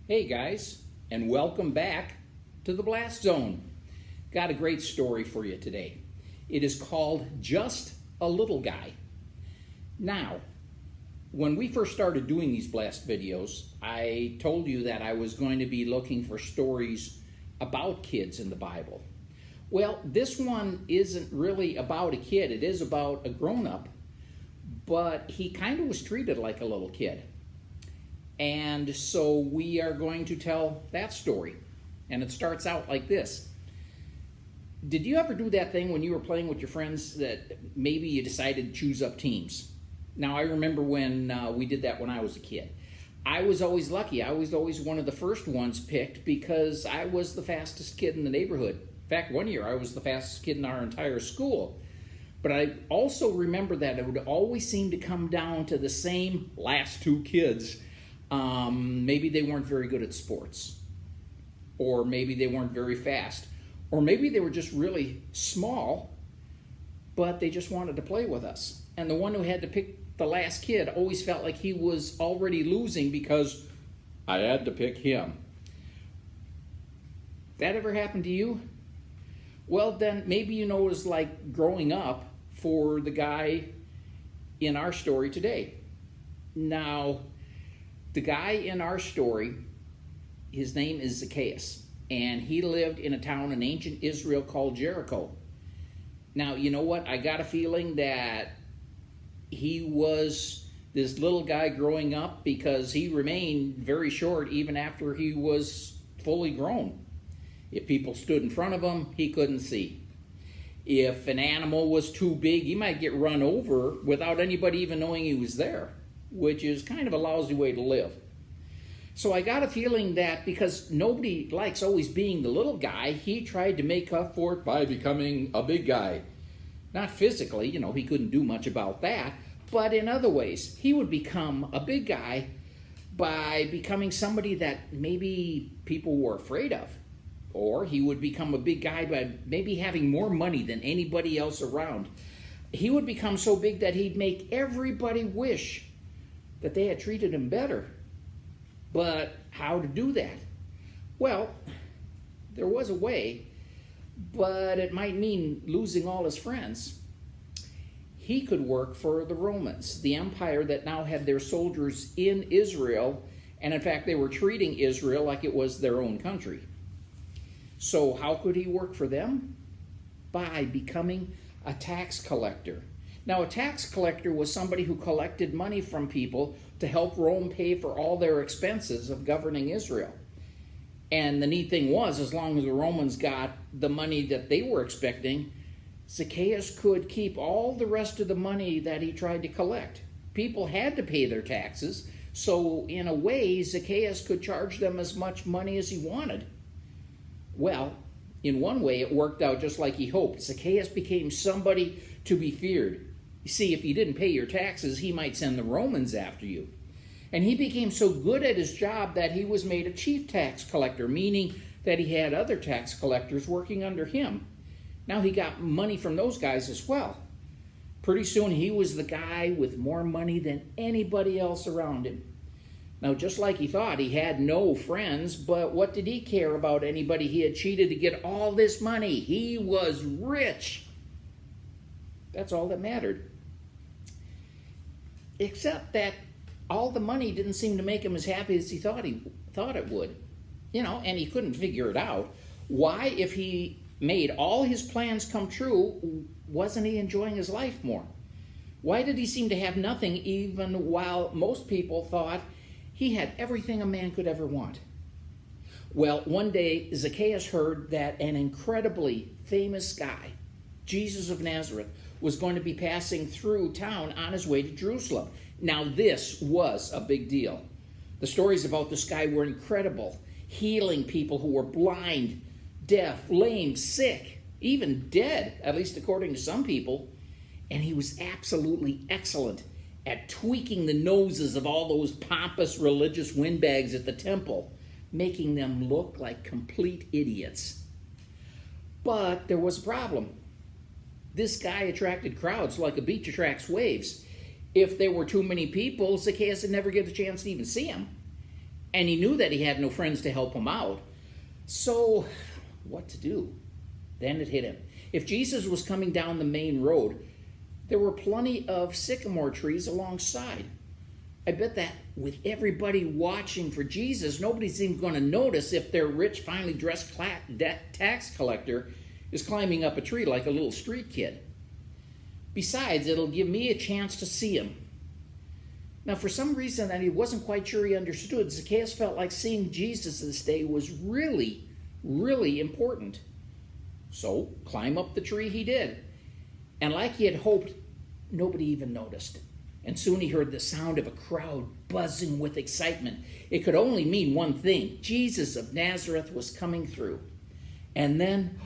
Hey guys, and welcome back to the Blast Zone. Got a great story for you today. It is called Just a Little Guy. Now, when we first started doing these Blast videos, I told you that I was going to be looking for stories about kids in the Bible. Well, this one isn't really about a kid. It is about a grown-up, but he kind of was treated like a little kid. And so we are going to tell that story. And it starts out like this. Did you ever do that thing when you were playing with your friends that maybe you decided to choose up teams? Now, I remember when we did that when I was a kid. I was always lucky. I was always one of the first ones picked because I was the fastest kid in the neighborhood. In fact, one year I was the fastest kid in our entire school. But I also remember that it would always seem to come down to the same last two kids. Maybe they weren't very good at sports, or maybe they weren't very fast, or maybe they were just really small, but they just wanted to play with us. And the one who had to pick the last kid always felt like he was already losing because I had to pick him. That ever happened to you? Well, then maybe you know it was like growing up for the guy in our story today. Now, the guy in our story, his name is Zacchaeus, and he lived in a town in ancient Israel called Jericho. Now, you know what? I got a feeling that he was this little guy growing up because he remained very short even after he was fully grown. If people stood in front of him, he couldn't see. If an animal was too big, he might get run over without anybody even knowing he was there, which is kind of a lousy way to live. So I got a feeling that because nobody likes always being the little guy, he tried to make up for it by becoming a big guy. Not physically, he couldn't do much about that, but in other ways, he would become a big guy by becoming somebody that maybe people were afraid of. Or he would become a big guy by maybe having more money than anybody else around. He would become so big that he'd make everybody wish that they had treated him better. But how to do that? Well, there was a way, but it might mean losing all his friends. He could work for the Romans, the empire that now had their soldiers in Israel, and in fact they were treating Israel like it was their own country. So how could he work for them? By becoming a tax collector. Now, a tax collector was somebody who collected money from people to help Rome pay for all their expenses of governing Israel. And the neat thing was, as long as the Romans got the money that they were expecting, Zacchaeus could keep all the rest of the money that he tried to collect. People had to pay their taxes, so in a way, Zacchaeus could charge them as much money as he wanted. Well, in one way, it worked out just like he hoped. Zacchaeus became somebody to be feared. You see, if you didn't pay your taxes, he might send the Romans after you. And he became so good at his job that he was made a chief tax collector, meaning that he had other tax collectors working under him. Now he got money from those guys as well. Pretty soon he was the guy with more money than anybody else around him. Now, just like he thought, he had no friends, but what did he care about anybody he had cheated to get all this money? He was rich. That's all that mattered. Except that all the money didn't seem to make him as happy as he thought it would. And he couldn't figure it out. Why, if he made all his plans come true, wasn't he enjoying his life more? Why did he seem to have nothing even while most people thought he had everything a man could ever want? Well, one day, Zacchaeus heard that an incredibly famous guy, Jesus of Nazareth, was going to be passing through town on his way to Jerusalem. Now, this was a big deal. The stories about this guy were incredible, healing people who were blind, deaf, lame, sick, even dead, at least according to some people. And he was absolutely excellent at tweaking the noses of all those pompous religious windbags at the temple, making them look like complete idiots. But there was a problem. This guy attracted crowds like a beach attracts waves. If there were too many people, Zacchaeus would never get a chance to even see him. And he knew that he had no friends to help him out. So, what to do? Then it hit him. If Jesus was coming down the main road, there were plenty of sycamore trees alongside. I bet that with everybody watching for Jesus, nobody's even going to notice if their rich, finely dressed tax collector is climbing up a tree like a little street kid. Besides, it'll give me a chance to see him. Now, for some reason that he wasn't quite sure he understood, Zacchaeus felt like seeing Jesus this day was really, really important. So, climb up the tree he did. And like he had hoped, nobody even noticed. And soon he heard the sound of a crowd buzzing with excitement. It could only mean one thing. Jesus of Nazareth was coming through. And then,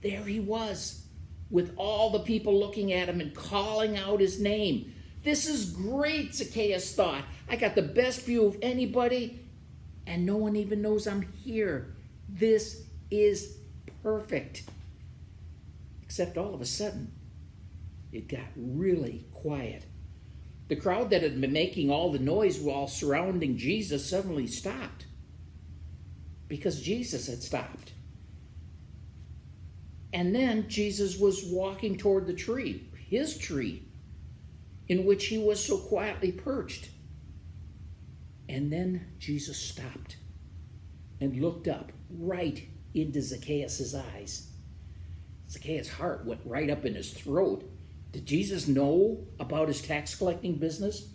there he was, with all the people looking at him and calling out his name. This is great, Zacchaeus thought. I got the best view of anybody, and no one even knows I'm here. This is perfect. Except all of a sudden, it got really quiet. The crowd that had been making all the noise while surrounding Jesus suddenly stopped. Because Jesus had stopped. And then Jesus was walking toward the tree, his tree, in which he was so quietly perched. And then Jesus stopped and looked up right into Zacchaeus' eyes. Zacchaeus' heart went right up in his throat. Did Jesus know about his tax collecting business?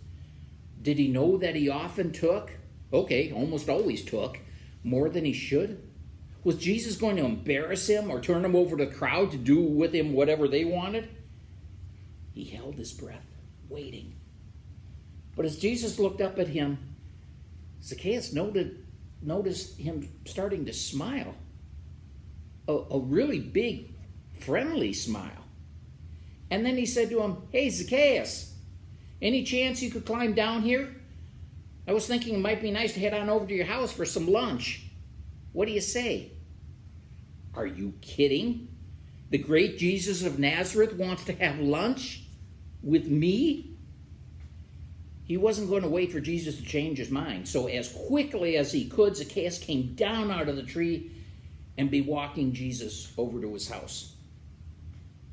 Did he know that he often took, almost always took, more than he should? Was Jesus going to embarrass him or turn him over to the crowd to do with him whatever they wanted? He held his breath, waiting. But as Jesus looked up at him, Zacchaeus noticed him starting to smile. A really big, friendly smile. And then he said to him, "Hey, Zacchaeus, any chance you could climb down here? I was thinking it might be nice to head on over to your house for some lunch. What do you say?" Are you kidding? The great Jesus of Nazareth wants to have lunch with me? He wasn't going to wait for Jesus to change his mind. So as quickly as he could, Zacchaeus came down out of the tree and be walking Jesus over to his house.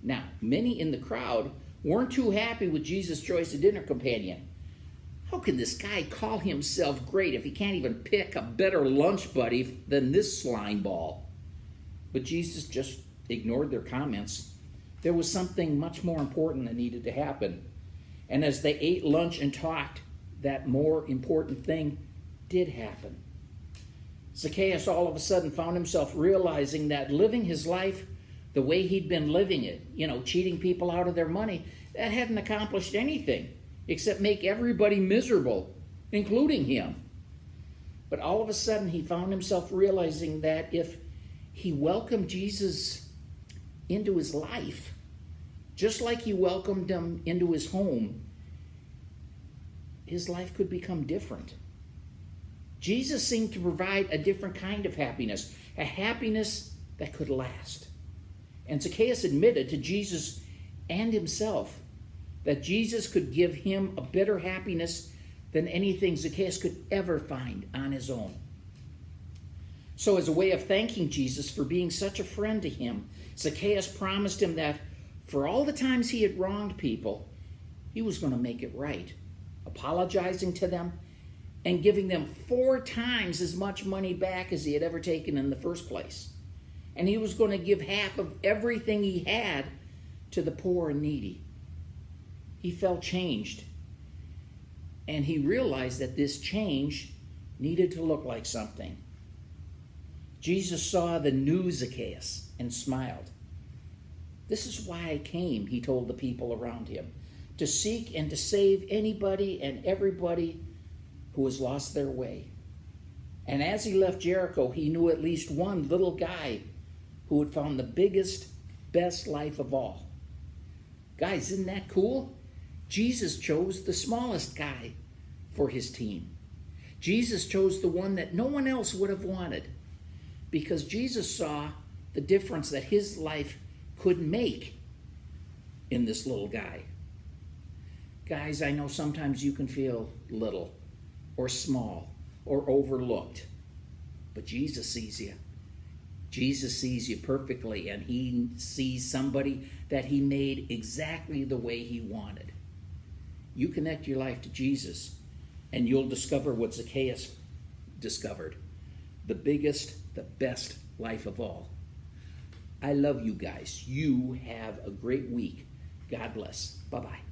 Now, many in the crowd weren't too happy with Jesus' choice of dinner companion. How can this guy call himself great if he can't even pick a better lunch buddy than this slime ball? But Jesus just ignored their comments. There was something much more important that needed to happen. And as they ate lunch and talked, that more important thing did happen. Zacchaeus all of a sudden found himself realizing that living his life the way he'd been living it, cheating people out of their money, that hadn't accomplished anything except make everybody miserable, including him. But all of a sudden he found himself realizing that if he welcomed Jesus into his life, just like he welcomed him into his home, his life could become different. Jesus seemed to provide a different kind of happiness, a happiness that could last. And Zacchaeus admitted to Jesus and himself that Jesus could give him a better happiness than anything Zacchaeus could ever find on his own. So as a way of thanking Jesus for being such a friend to him, Zacchaeus promised him that for all the times he had wronged people, he was going to make it right, apologizing to them and giving them 4 times as much money back as he had ever taken in the first place. And he was going to give half of everything he had to the poor and needy. He felt changed. And he realized that this change needed to look like something. Jesus saw the new Zacchaeus and smiled. "This is why I came," he told the people around him, "to seek and to save anybody and everybody who has lost their way." And as he left Jericho, he knew at least one little guy who had found the biggest, best life of all. Guys, isn't that cool? Jesus chose the smallest guy for his team. Jesus chose the one that no one else would have wanted, because Jesus saw the difference that his life could make in this little guy. Guys, I know sometimes you can feel little or small or overlooked. But Jesus sees you. Jesus sees you perfectly, and he sees somebody that he made exactly the way he wanted. You connect your life to Jesus, and you'll discover what Zacchaeus discovered. The biggest, the best life of all. I love you guys. You have a great week. God bless. Bye-bye.